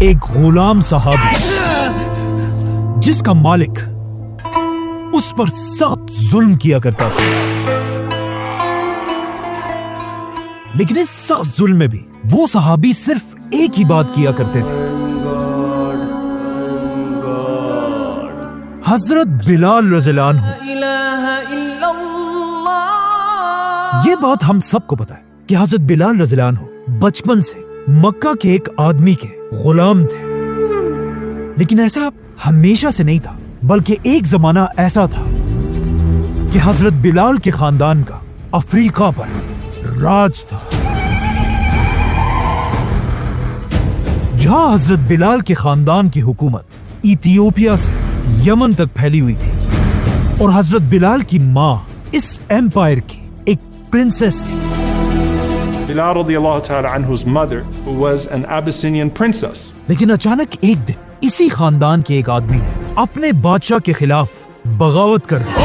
ایک غلام صحابی جس کا مالک اس پر سخت ظلم کیا کرتا تھا، لیکن اس سخت ظلم میں بھی وہ صحابی صرف ایک ہی بات کیا کرتے تھے۔ حضرت بلال رضی اللہ عنہ، یہ بات ہم سب کو پتا ہے کہ حضرت بلال رضی اللہ عنہ بچپن سے مکہ کے ایک آدمی کے غلام تھے، لیکن ایسا ہمیشہ سے نہیں تھا، بلکہ ایک زمانہ ایسا تھا کہ حضرت بلال کے خاندان کا افریقہ پر راج تھا، جہاں حضرت بلال کے خاندان کی حکومت ایتھیوپیا سے یمن تک پھیلی ہوئی تھی، اور حضرت بلال کی ماں اس ایمپائر کی ایک پرنسس تھی۔ Bilal radiallahu ta'ala anhu's mother was an Abyssinian princess. لیکن اچانک ایک دن اسی خاندان کے ایک آدمی نے اپنے بادشاہ کے خلاف بغاوت کر دی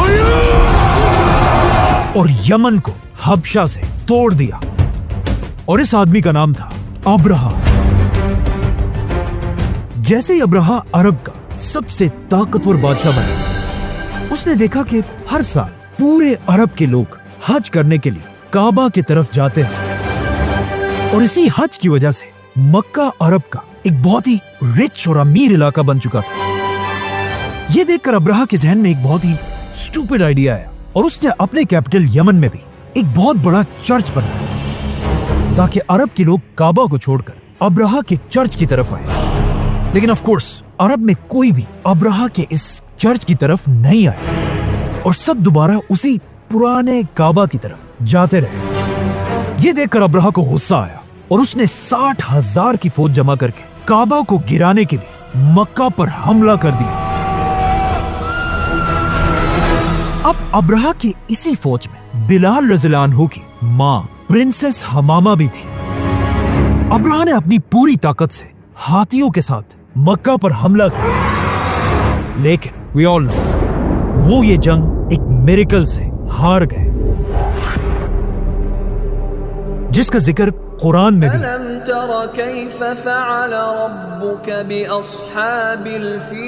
اور یمن کو حبشہ سے توڑ دیا، اور اس آدمی کا نام تھا ابرہہ۔ جیسے ہی ابرہہ عرب کا سب سے طاقتور بادشاہ بنا، اس نے دیکھا کہ ہر سال پورے عرب کے لوگ حج کرنے کے لیے کعبہ کی طرف جاتے ہیں، اور اسی حج کی وجہ سے مکہ عرب کا ایک بہت ہی رچ اور امیر علاقہ بن چکا تھا۔ یہ دیکھ کر ابرہہ کے ذہن میں ایک بہت ہی سٹوپڈ آئیڈیا آیا، اور اس نے اپنے کیپٹل یمن میں بھی ایک بہت بڑا چرچ بنایا تاکہ عرب کے لوگ کعبہ کو چھوڑ کر ابرہہ کے چرچ کی طرف آئے۔ لیکن آف کورس عرب میں کوئی بھی ابرہہ کے اس چرچ کی طرف نہیں آیا، اور سب دوبارہ اسی پرانے کعبہ کی طرف جاتے رہے۔ یہ دیکھ کر ابرہہ کو غصہ آیا، اور اس نے 60,000 کی فوج جمع کر کے کعبہ کو گرانے کے لیے مکہ پر حملہ کر دیا۔ اب ابرہہ کی اسی فوج میں بلال رضی اللہ عنہ کی ماں پرنسس حمامہ بھی تھی۔ ابرہہ نے اپنی پوری طاقت سے ہاتھیوں کے ساتھ مکہ پر حملہ کیا، لیکن we all know وہ یہ جنگ ایک میریکل سے ہار گئے، جس کا ذکر قرآن میں بھی ہے۔ أَلَمْ تَرَ كَيْفَ فَعَلَ رَبُّكَ بِأَصْحَابِ الْفِيلِ۔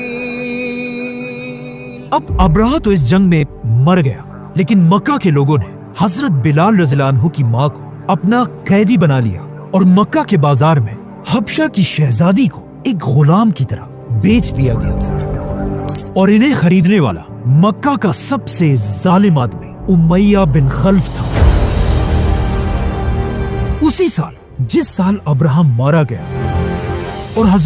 اب ابرہہ تو اس جنگ میں مر گیا، لیکن مکہ کے لوگوں نے حضرت بلال رضی اللہ عنہ کی ماں کو اپنا قیدی بنا لیا، اور مکہ کے بازار میں حبشہ کی شہزادی کو ایک غلام کی طرح بیچ دیا گیا، اور انہیں خریدنے والا مکہ کا سب سے ظالم آدمی امیہ بن خلف تھا۔ اسی سال جس سال ابرہہ مارا گیا اور حضرت